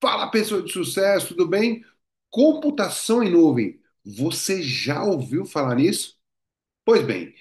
Fala, pessoa de sucesso, tudo bem? Computação em nuvem. Você já ouviu falar nisso? Pois bem,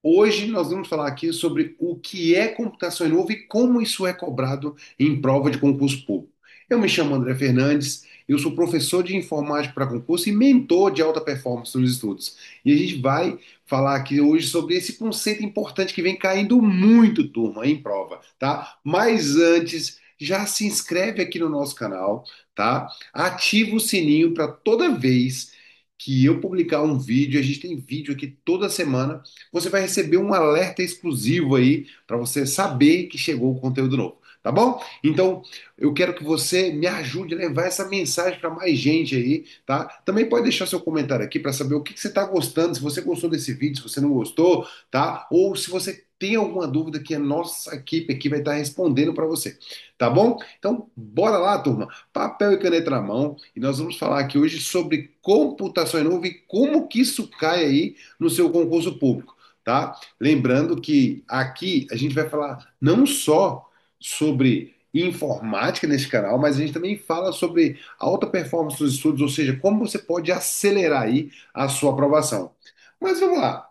hoje nós vamos falar aqui sobre o que é computação em nuvem e como isso é cobrado em prova de concurso público. Eu me chamo André Fernandes, eu sou professor de informática para concurso e mentor de alta performance nos estudos. E a gente vai falar aqui hoje sobre esse conceito importante que vem caindo muito, turma, em prova, tá? Mas antes, já se inscreve aqui no nosso canal, tá? Ativa o sininho para toda vez que eu publicar um vídeo, a gente tem vídeo aqui toda semana, você vai receber um alerta exclusivo aí para você saber que chegou o conteúdo novo, tá bom? Então, eu quero que você me ajude a levar essa mensagem para mais gente aí, tá? Também pode deixar seu comentário aqui para saber o que você está gostando, se você gostou desse vídeo, se você não gostou, tá? Ou se você tem alguma dúvida que a nossa equipe aqui vai estar respondendo para você, tá bom? Então, bora lá, turma. Papel e caneta na mão e nós vamos falar aqui hoje sobre computação em nuvem e como que isso cai aí no seu concurso público, tá? Lembrando que aqui a gente vai falar não só sobre informática nesse canal, mas a gente também fala sobre alta performance dos estudos, ou seja, como você pode acelerar aí a sua aprovação. Mas vamos lá.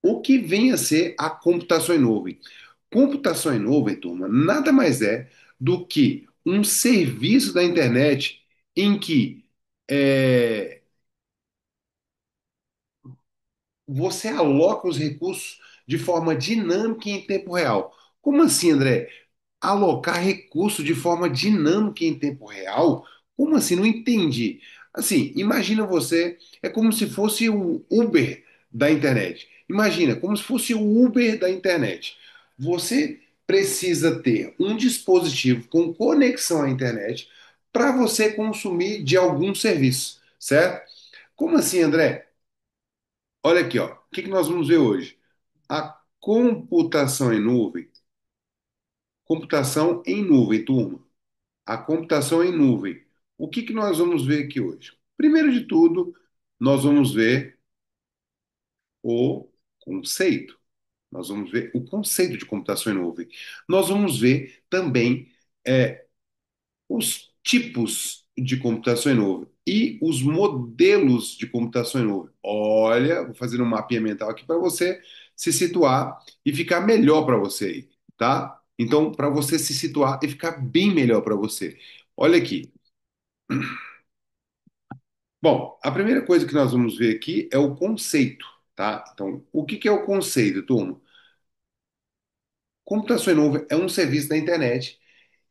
O que vem a ser a computação em nuvem? Computação em nuvem, turma, nada mais é do que um serviço da internet em que é, você aloca os recursos de forma dinâmica e em tempo real. Como assim, André? Alocar recursos de forma dinâmica e em tempo real? Como assim? Não entendi. Assim, imagina você, é como se fosse o Uber da internet. Imagina, como se fosse o Uber da internet. Você precisa ter um dispositivo com conexão à internet para você consumir de algum serviço, certo? Como assim, André? Olha aqui, ó. O que que nós vamos ver hoje? A computação em nuvem. Computação em nuvem, turma. A computação em nuvem. O que que nós vamos ver aqui hoje? Primeiro de tudo, nós vamos ver o conceito. Nós vamos ver o conceito de computação em nuvem. Nós vamos ver também os tipos de computação em nuvem e os modelos de computação em nuvem. Olha, vou fazer um mapinha mental aqui para você se situar e ficar melhor para você aí, tá? Então, para você se situar e ficar bem melhor para você. Olha aqui. Bom, a primeira coisa que nós vamos ver aqui é o conceito, tá? Então, o que que é o conceito, turma? Computação em nuvem é um serviço da internet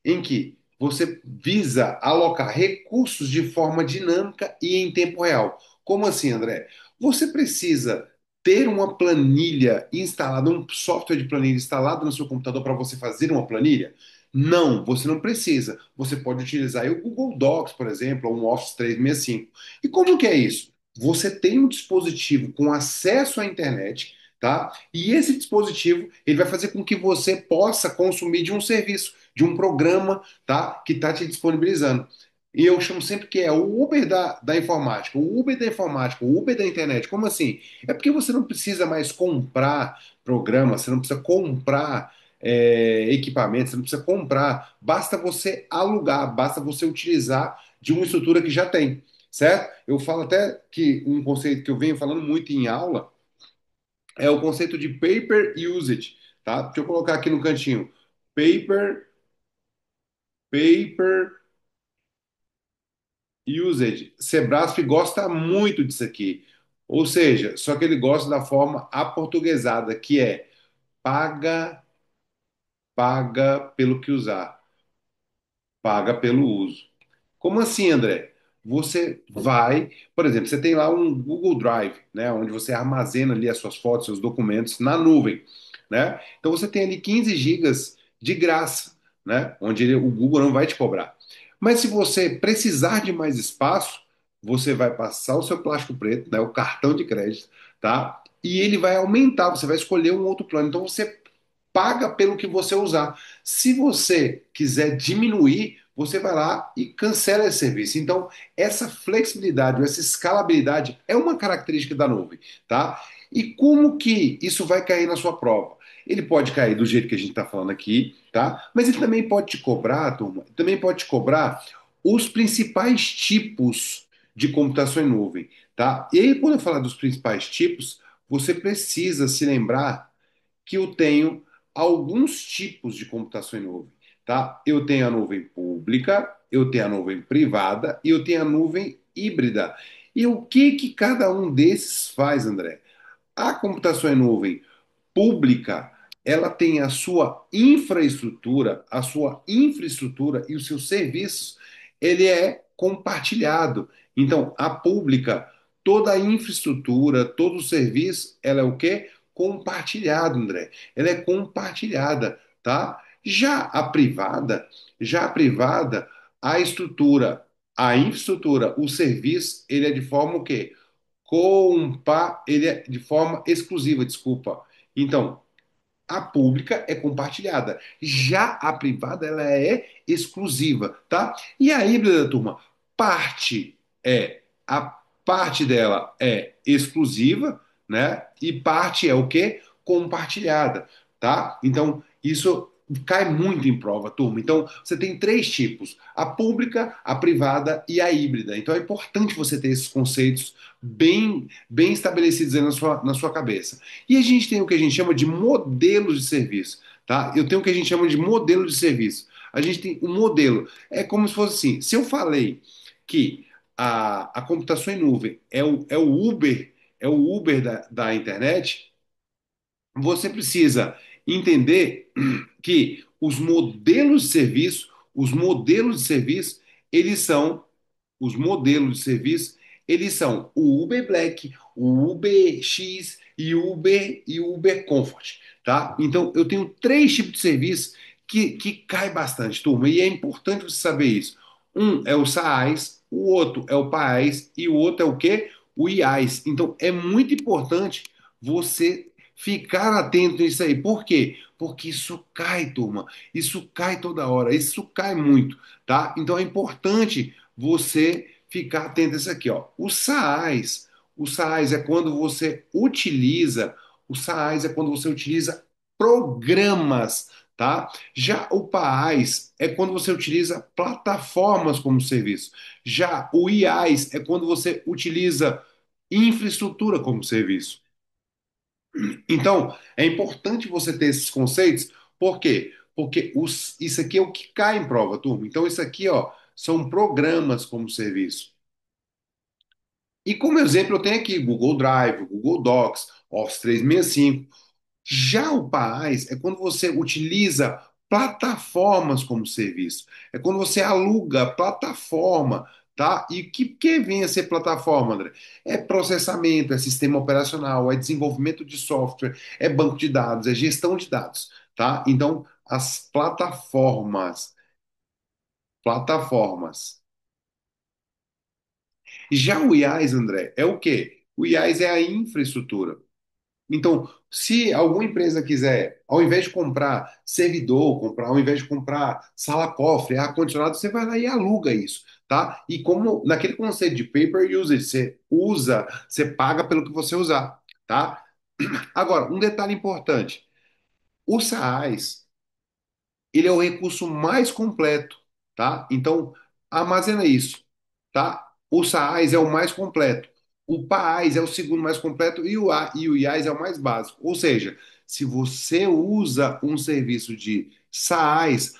em que você visa alocar recursos de forma dinâmica e em tempo real. Como assim, André? Você precisa ter uma planilha instalada, um software de planilha instalado no seu computador para você fazer uma planilha? Não, você não precisa. Você pode utilizar aí o Google Docs, por exemplo, ou um Office 365. E como que é isso? Você tem um dispositivo com acesso à internet, tá? E esse dispositivo, ele vai fazer com que você possa consumir de um serviço, de um programa, tá? Que está te disponibilizando. E eu chamo sempre que é o Uber da informática, o Uber da informática, o Uber da internet. Como assim? É porque você não precisa mais comprar programas, você não precisa comprar equipamentos, você não precisa comprar. Basta você alugar, basta você utilizar de uma estrutura que já tem, certo? Eu falo até que um conceito que eu venho falando muito em aula é o conceito de paper usage, tá? Deixa eu colocar aqui no cantinho. Paper, paper usage. Sebrasp gosta muito disso aqui. Ou seja, só que ele gosta da forma aportuguesada, que é paga, paga pelo que usar, paga pelo uso. Como assim, André? Você vai, por exemplo, você tem lá um Google Drive, né, onde você armazena ali as suas fotos, seus documentos na nuvem, né? Então você tem ali 15 gigas de graça, né, onde o Google não vai te cobrar. Mas se você precisar de mais espaço, você vai passar o seu plástico preto, né, o cartão de crédito, tá? E ele vai aumentar, você vai escolher um outro plano. Então você paga pelo que você usar. Se você quiser diminuir, você vai lá e cancela esse serviço. Então, essa flexibilidade, essa escalabilidade é uma característica da nuvem, tá? E como que isso vai cair na sua prova? Ele pode cair do jeito que a gente está falando aqui, tá? Mas ele também pode te cobrar, turma, também pode te cobrar os principais tipos de computação em nuvem, tá? E aí, quando eu falar dos principais tipos, você precisa se lembrar que eu tenho alguns tipos de computação em nuvem, tá? Eu tenho a nuvem pública, eu tenho a nuvem privada e eu tenho a nuvem híbrida. E o que que cada um desses faz, André? A computação em nuvem pública, ela tem a sua infraestrutura e os seus serviços, ele é compartilhado. Então, a pública, toda a infraestrutura, todo o serviço, ela é o quê? Compartilhado, André. Ela é compartilhada, tá? Já a privada, a estrutura, a infraestrutura, o serviço, ele é de forma o quê? Ele é de forma exclusiva, desculpa. Então, a pública é compartilhada. Já a privada, ela é exclusiva, tá? E a híbrida, turma, parte a parte dela é exclusiva, né? E parte é o quê? Compartilhada, tá? Então, isso cai muito em prova, turma. Então, você tem três tipos: a pública, a privada e a híbrida. Então, é importante você ter esses conceitos bem estabelecidos aí na sua cabeça. E a gente tem o que a gente chama de modelos de serviço, tá? Eu tenho o que a gente chama de modelo de serviço. A gente tem um modelo. É como se fosse assim: se eu falei que a computação em nuvem é o Uber da internet, você precisa entender que os modelos de serviço, eles são os modelos de serviço, eles são o Uber Black, o Uber X e o Uber Comfort, tá? Então, eu tenho três tipos de serviço que cai bastante, turma, e é importante você saber isso. Um é o SaaS, o outro é o PaaS e o outro é o quê? O IaaS. Então, é muito importante você ficar atento nisso aí. Por quê? Porque isso cai, turma. Isso cai toda hora. Isso cai muito, tá? Então, é importante você ficar atento a isso aqui, ó. O SaaS é quando você utiliza, programas, tá? Já o PaaS é quando você utiliza plataformas como serviço. Já o IaaS é quando você utiliza infraestrutura como serviço. Então, é importante você ter esses conceitos, por quê? Porque isso aqui é o que cai em prova, turma. Então, isso aqui, ó, são programas como serviço. E como exemplo, eu tenho aqui Google Drive, Google Docs, Office 365. Já o PaaS é quando você utiliza plataformas como serviço. É quando você aluga plataforma, tá? E o que vem a ser plataforma, André? É processamento, é sistema operacional, é desenvolvimento de software, é banco de dados, é gestão de dados, tá? Então, as plataformas. Já o IaaS, André, é o quê? O IaaS é a infraestrutura. Então, se alguma empresa quiser, ao invés de comprar servidor, ao invés de comprar sala-cofre, ar-condicionado, você vai lá e aluga isso, tá? E como naquele conceito de pay-per-use, você usa, você paga pelo que você usar, tá? Agora, um detalhe importante: o SaaS, ele é o recurso mais completo, tá? Então, armazena isso, tá? O SaaS é o mais completo. O PaaS é o segundo mais completo e o IaaS é o mais básico. Ou seja, se você usa um serviço de SaaS,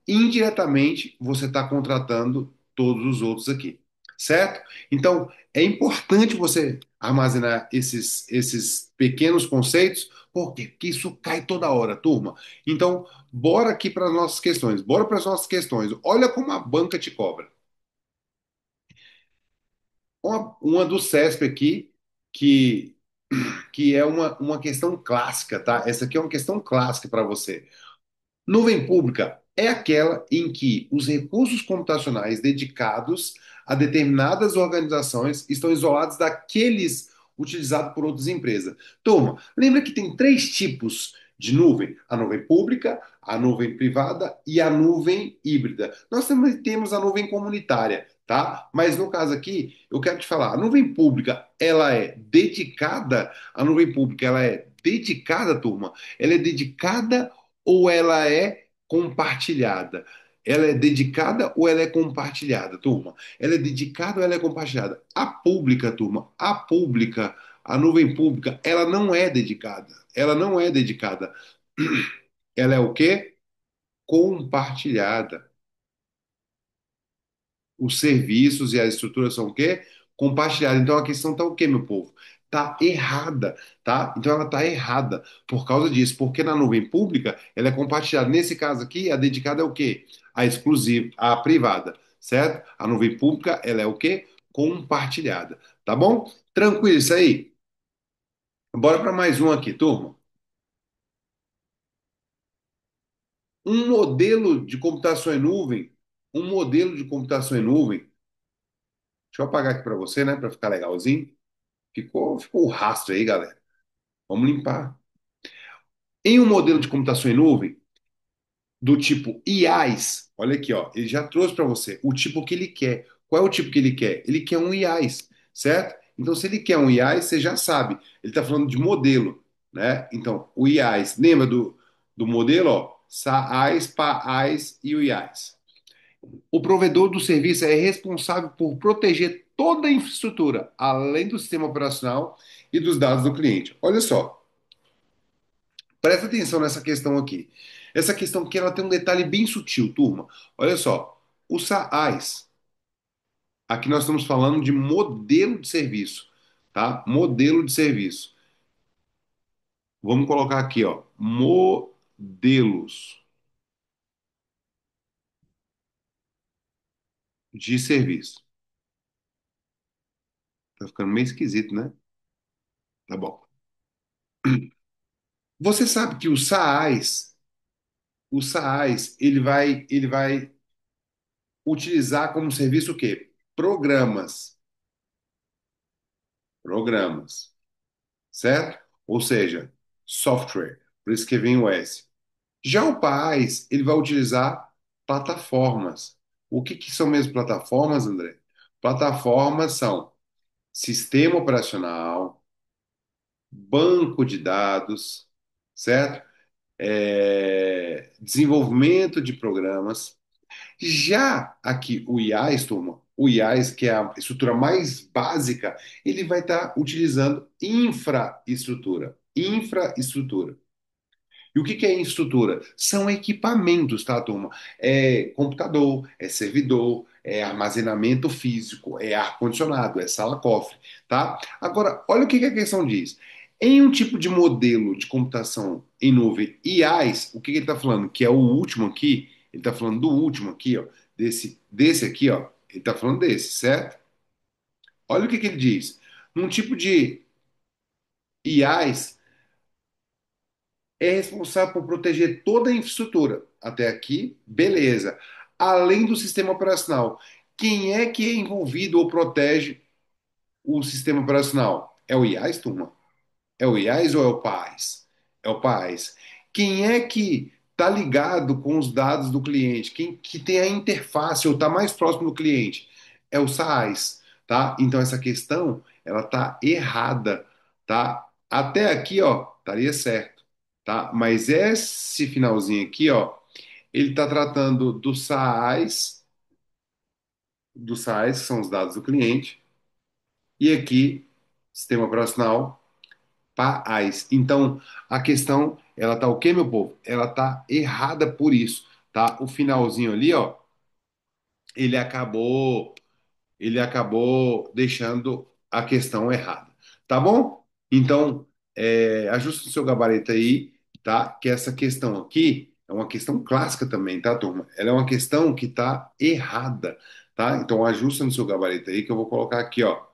indiretamente você está contratando todos os outros aqui, certo? Então, é importante você armazenar esses pequenos conceitos, por quê? Porque isso cai toda hora, turma. Então, bora aqui para as nossas questões, bora para as nossas questões. Olha como a banca te cobra. Uma do CESP aqui, que, que é uma questão clássica, tá? Essa aqui é uma questão clássica para você. Nuvem pública é aquela em que os recursos computacionais dedicados a determinadas organizações estão isolados daqueles utilizados por outras empresas. Turma, lembra que tem três tipos de nuvem: a nuvem pública, a nuvem privada e a nuvem híbrida. Nós também temos a nuvem comunitária, tá? Mas no caso aqui, eu quero te falar, a nuvem pública, ela é dedicada, turma, ela é dedicada ou ela é compartilhada? Ela é dedicada ou ela é compartilhada, turma? Ela é dedicada ou ela é compartilhada? A pública, turma, a pública, a nuvem pública, ela não é dedicada. Ela não é dedicada. Ela é o quê? Compartilhada. Os serviços e as estruturas são o quê? Compartilhadas. Então a questão está o quê, meu povo? Está errada, tá? Então ela está errada por causa disso, porque na nuvem pública ela é compartilhada. Nesse caso aqui, a dedicada é o quê? A exclusiva, a privada, certo? A nuvem pública ela é o quê? Compartilhada, tá bom? Tranquilo isso aí? Bora para mais um aqui, turma. Um modelo de computação em nuvem, um modelo de computação em nuvem. Deixa eu apagar aqui para você, né, para ficar legalzinho. Ficou o rastro aí, galera. Vamos limpar. Em um modelo de computação em nuvem, do tipo IaaS, olha aqui, ó, ele já trouxe para você o tipo que ele quer. Qual é o tipo que ele quer? Ele quer um IaaS, certo? Então, se ele quer um IaaS, você já sabe. Ele está falando de modelo, né? Então, o IaaS, lembra do modelo, ó? SaaS, PaaS e o IaaS. O provedor do serviço é responsável por proteger toda a infraestrutura, além do sistema operacional e dos dados do cliente. Olha só. Presta atenção nessa questão aqui. Essa questão aqui ela tem um detalhe bem sutil, turma. Olha só, o SaaS, aqui nós estamos falando de modelo de serviço, tá? Modelo de serviço. Vamos colocar aqui, ó, modelos de serviço. Tá ficando meio esquisito, né? Tá bom. Você sabe que o SaaS, ele vai utilizar como serviço o quê? Programas, certo? Ou seja, software, por isso que vem o S. Já o PaaS, ele vai utilizar plataformas. O que que são mesmo plataformas, André? Plataformas são sistema operacional, banco de dados, certo? Desenvolvimento de programas. Já aqui o IaaS, turma, o IaaS, que é a estrutura mais básica, ele vai estar utilizando infraestrutura. Infraestrutura. E o que que é estrutura? São equipamentos, tá, turma? É computador, é servidor, é armazenamento físico, é ar-condicionado, é sala-cofre, tá? Agora, olha o que que a questão diz. Em um tipo de modelo de computação em nuvem IaaS, o que que ele está falando? Que é o último aqui, ele está falando do último aqui, ó, desse aqui, ó, ele está falando desse, certo? Olha o que que ele diz. Num tipo de IaaS, é responsável por proteger toda a infraestrutura. Até aqui, beleza. Além do sistema operacional. Quem é que é envolvido ou protege o sistema operacional? É o IaaS, turma? É o IaaS ou é o PaaS? É o PaaS. Quem é que está ligado com os dados do cliente? Quem que tem a interface ou está mais próximo do cliente? É o SaaS, tá? Então essa questão, ela tá errada, tá? Até aqui, ó, estaria certo, tá? Mas esse finalzinho aqui, ó, ele está tratando do SaaS, que são os dados do cliente, e aqui, sistema operacional, PaaS. Então, a questão, ela tá o quê, meu povo? Ela tá errada por isso, tá? O finalzinho ali, ó, ele acabou, ele acabou deixando a questão errada, tá bom? Então, ajusta o seu gabarito aí, tá? Que essa questão aqui é uma questão clássica também, tá, turma? Ela é uma questão que tá errada, tá? Então, ajusta no seu gabarito aí que eu vou colocar aqui, ó.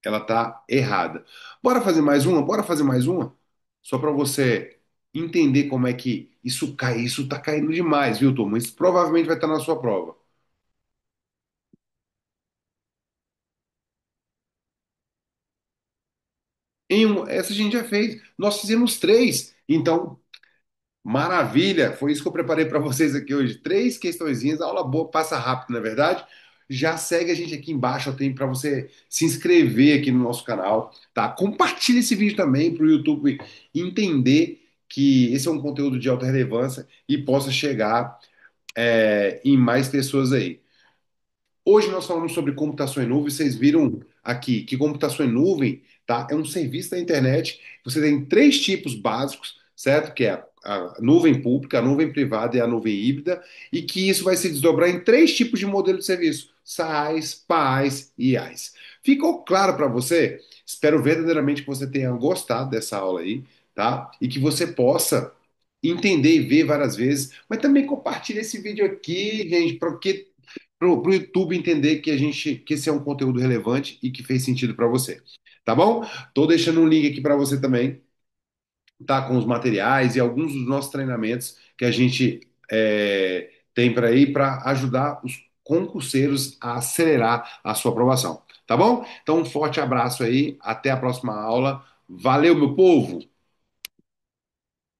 Ela tá errada. Bora fazer mais uma? Bora fazer mais uma? Só para você entender como é que isso cai, isso tá caindo demais, viu, turma? Isso provavelmente vai estar na sua prova. Essa a gente já fez. Nós fizemos três. Então, maravilha. Foi isso que eu preparei para vocês aqui hoje. Três questõezinhas. Aula boa, passa rápido, na é verdade. Já segue a gente aqui embaixo. Eu tenho para você se inscrever aqui no nosso canal, tá? Compartilhe esse vídeo também para o YouTube entender que esse é um conteúdo de alta relevância e possa chegar em mais pessoas aí. Hoje nós falamos sobre computação em nuvem. Vocês viram aqui que computação em nuvem, tá, é um serviço da internet. Você tem três tipos básicos, certo? Que é a nuvem pública, a nuvem privada e a nuvem híbrida, e que isso vai se desdobrar em três tipos de modelo de serviço: SaaS, PaaS e IaaS. Ficou claro para você? Espero verdadeiramente que você tenha gostado dessa aula aí, tá? E que você possa entender e ver várias vezes, mas também compartilhe esse vídeo aqui, gente, porque para o YouTube entender que esse é um conteúdo relevante e que fez sentido para você. Tá bom? Tô deixando um link aqui para você também, tá? Com os materiais e alguns dos nossos treinamentos que a gente tem para ir para ajudar os concurseiros a acelerar a sua aprovação. Tá bom? Então, um forte abraço aí, até a próxima aula. Valeu, meu povo!